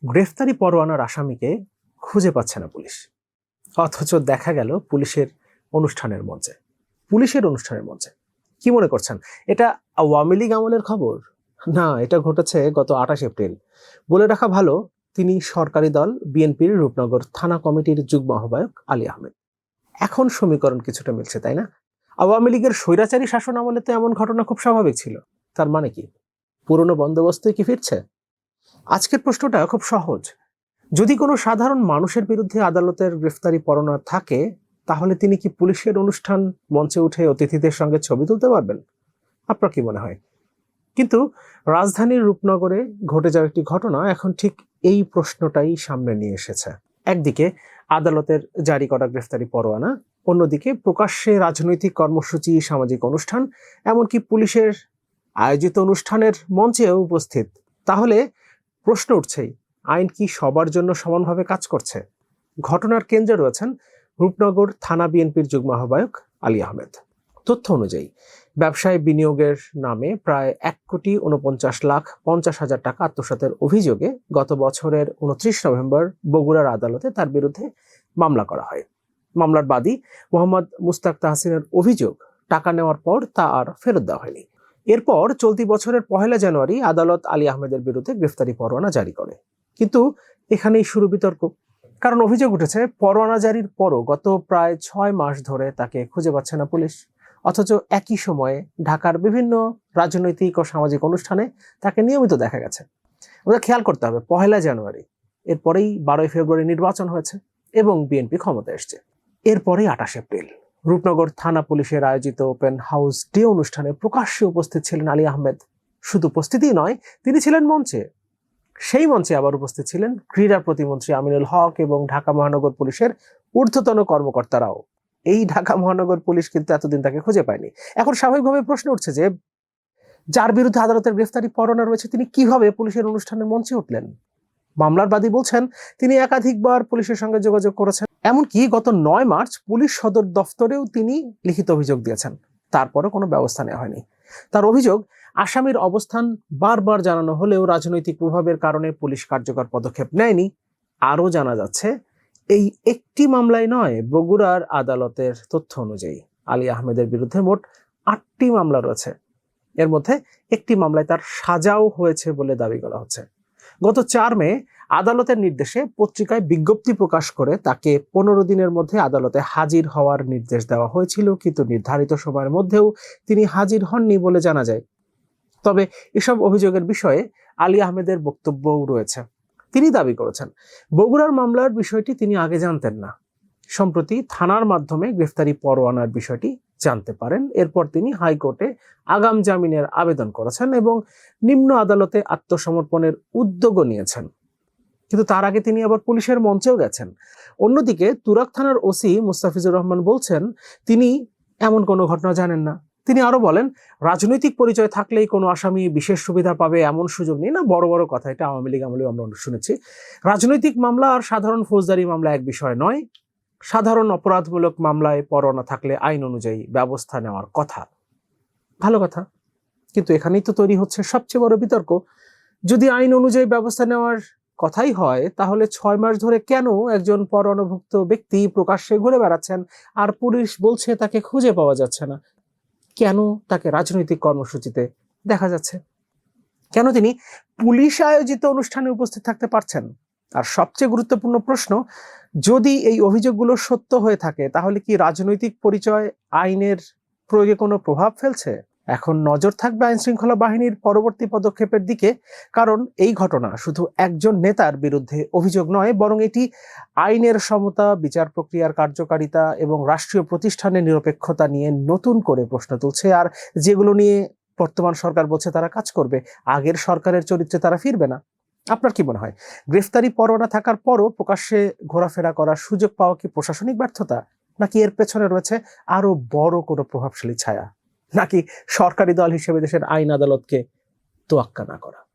গ্রেফতারি পরোয়ানার আসামিকে খুঁজে পাচ্ছে না পুলিশ, অথচ দেখা গেল অনুষ্ঠানের মঞ্চে পুলিশের অনুষ্ঠানের মঞ্চে। কি মনে করছেন, এটা আওয়ামী লীগ আমলের খবর? না, এটা ঘটেছে গত 28 এপ্রিল। বলে রাখা ভালো, তিনি সরকারি দল বিএনপির রূপনগর থানা কমিটির যুগ্ম আহ্বায়ক আলী আহমেদ। এখন সমীকরণ কিছুটা মিলছে, তাই না? আওয়ামী লীগের স্বৈরাচারী শাসন আমলে তো এমন ঘটনা খুব স্বাভাবিক ছিল। তার মানে কি পুরনো বন্দোবস্তই কি ফিরছে? আজকের প্রশ্নটা খুব সহজ। যদি কোনো সাধারণ মানুষের বিরুদ্ধে আদালতের গ্রেফতারি পরোয়ানা থাকে, তাহলে তিনি কি পুলিশের অনুষ্ঠান মঞ্চে উঠে অতিথিদের সঙ্গে ছবি তুলতে পারবেন? আপনার কি মনে হয়? কিন্তু রাজধানীর রূপনগরে ঘটে যাওয়া একটি ঘটনা এখন ঠিক এই প্রশ্নটাই সামনে নিয়ে এসেছে। একদিকে আদালতের জারি করা গ্রেফতারি পরোয়ানা, অন্যদিকে প্রকাশ্যে রাজনৈতিক কর্মসূচি, সামাজিক অনুষ্ঠান, এমনকি পুলিশের আয়োজিত অনুষ্ঠানের মঞ্চেও উপস্থিত। তাহলে প্রশ্ন উঠছেই, আইন কি সবার জন্য সমানভাবে কাজ করছে? ঘটনার কেন্দ্রে রয়েছেন রূপনগর থানা বিএনপির যুগ্ম আহ্বায়ক আলী আহমেদ। তথ্য অনুযায়ী ব্যবসায় বিনিয়োগের নামে প্রায় 1,49,50,000 টাকা আত্মসাতের অভিযোগে গত বছরের 29 নভেম্বর বগুড়ার আদালতে তার বিরুদ্ধে মামলা করা হয়। মামলার বাদী মোহাম্মদ মুস্তাক তাহসিনের অভিযোগ, টাকা নেওয়ার পর তা আর ফেরত দেওয়া হয়নি। এরপর চলতি বছরের 1 জানুয়ারি আদালত আলী আহমেদের বিরুদ্ধে গ্রেফতারি পরোয়ানা জারি করে। কিন্তু এখানেই শুরু বিতর্ক, কারণ অভিযোগ উঠেছে পরোয়ানা জারির পরও গত প্রায় 6 মাস ধরে তাকে খুঁজে পাচ্ছে না পুলিশ। অথচ একই সময়ে ঢাকার বিভিন্ন রাজনৈতিক ও সামাজিক অনুষ্ঠানে তাকে নিয়মিত দেখা গেছে। ওদের খেয়াল করতে হবে, 1 জানুয়ারি, এরপরেই 12 ফেব্রুয়ারি নির্বাচন হয়েছে এবং বিএনপি ক্ষমতা এসছে। এরপরেই 28 এপ্রিল রূপনগর থানা পুলিশের আয়োজিত ওপেন হাউস ডে অনুষ্ঠানে প্রকাশ্যে উপস্থিত ছিলেন আলী আহমেদ। শুধু উপস্থিতিই নয়, তিনি ছিলেন মঞ্চে। সেই মঞ্চে আবার উপস্থিত ছিলেন ক্রীড়া প্রতিমন্ত্রী আমিনুল হক এবং ঢাকা মহানগর পুলিশের ঊর্ধ্বতন কর্মকর্তারাও। এই ঢাকা মহানগর পুলিশ কিন্তু এতদিন তাকে খুঁজে পায়নি। এখন স্বাভাবিকভাবে প্রশ্ন উঠছে যে, যার বিরুদ্ধে আদালতের গ্রেফতারি পরোয়ানা রয়েছে তিনি কিভাবে পুলিশের অনুষ্ঠানের মঞ্চে উঠলেন? মামলার বাদী বলছেন তিনি একাধিকবার পুলিশের সঙ্গে যোগাযোগ করেছেন, এমনকি গত 9 মার্চ পুলিশ সদর দফতরেও তিনি লিখিত অভিযোগ দিয়েছেন। তারপরে কোনো ব্যবস্থা নেওয়া হয়নি। তার অভিযোগ, আসামির অবস্থান বারবার জানানো হলেও রাজনৈতিক প্রভাবের কারণে পুলিশ কার্যকর পদক্ষেপ নেয়নি। আরও জানা যাচ্ছে, এই একটি মামলায় নয়, বগুড়ার আদালতের তথ্য অনুযায়ী আলী আহমেদের বিরুদ্ধে মোট 8টি মামলা রয়েছে। এর মধ্যে একটি মামলায় তার সাজাও হয়েছে বলে দাবি করা হচ্ছে। গত 4 মে আদালতের নির্দেশে পত্রিকায় বিজ্ঞপ্তি প্রকাশ করে তাকে 15 দিনের মধ্যে আদালতে হাজির হওয়ার নির্দেশ দেওয়া হয়েছিল, কিন্তু নির্ধারিত সময়ের মধ্যেও তিনি হাজির হননি বলে জানা যায়। তবে এসব অভিযোগের বিষয়ে আলী আহমেদের বক্তব্যও রয়েছে। তিনি দাবি করেছেন, বগুড়ার মামলার বিষয়টি তিনি আগে জানতেন না। সম্প্রতি থানার মাধ্যমে গ্রেফতারি পরোয়ানার বিষয়টি জানতে পারেন। এরপর তিনি হাইকোর্টে আগাম জামিনের আবেদন করেছেন এবং নিম্ন আদালতে আত্মসমর্পণের উদ্যোগও নিয়েছেন। কিন্তু তার আগে তিনি আবার পুলিশের মঞ্চেও গেছেন। অন্যদিকে তুরাগ থানার ওসি মুস্তাফিজুর রহমান বলছেন তিনি এমন কোনো ঘটনা জানেন না। তিনি আরো বলেন, রাজনৈতিক পরিচয় থাকলেই কোনো আসামি বিশেষ সুবিধা পাবে এমন সুযোগ নেই। না, বড় বড় কথা, এটা আওয়ামী লীগ আমলেও আমরা শুনেছি। রাজনৈতিক মামলা আর সাধারণ ফৌজদারি মামলা এক বিষয় নয়। সাধারণ অপরাধমূলক মামলায় পরোয়ানা থাকলে আইন অনুযায়ী ব্যবস্থা নেওয়ার কথা। ভালো কথা, কিন্তু এখানেই তো তৈরি হচ্ছে সবচেয়ে বড় বিতর্ক। যদি আইন অনুযায়ী ব্যবস্থা নেওয়ার কথাই হয়, তাহলে 6 মাস ধরে কেন একজন পরোয়ানাভুক্ত ব্যক্তি প্রকাশ্যে ঘুরে বেড়াচ্ছেন আর পুলিশ বলছে তাকে খুঁজে পাওয়া যাচ্ছে না? কেন তাকে রাজনৈতিক কর্মসূচিতে দেখা যাচ্ছে? কেন তিনি পুলিশ আয়োজিত অনুষ্ঠানে উপস্থিত থাকতে পারছেন? আর সবচেয়ে গুরুত্বপূর্ণ প্রশ্ন, যদি এই অভিযোগগুলো সত্য হয়ে থাকে, তাহলে কি রাজনৈতিক পরিচয় আইনের প্রয়োগে কোনো প্রভাব ফেলছে? এখন নজর থাকবে আইন শৃঙ্খলা বাহিনীর পরবর্তী পদক্ষেপের দিকে, কারণ এই ঘটনা শুধু একজন নেতার বিরুদ্ধে অভিযোগ নয়, বরং এটি আইনের সমতা, বিচার প্রক্রিয়ার কার্যকারিতা এবং রাষ্ট্রীয় প্রতিষ্ঠানের নিরপেক্ষতা নিয়ে নতুন করে প্রশ্ন তুলছে। আর যেগুলো নিয়ে বর্তমান সরকার বলছে তারা কাজ করবে, আগের সরকারের চরিত্রে তারা ফিরবে না। আপনার কি মনে হয়, গ্রেফতারি পরোয়ানা থাকার পরও প্রকাশ্যে ঘোরাফেরা করার সুযোগ পাওয়া কি প্রশাসনিক ব্যর্থতা, নাকি এর পেছনে রয়েছে আরো বড় কোনো প্রভাবশালী ছায়া, নাকি সরকারি দল হিসেবে দেশের আইন আদালতকে তোয়াক্কা না করা?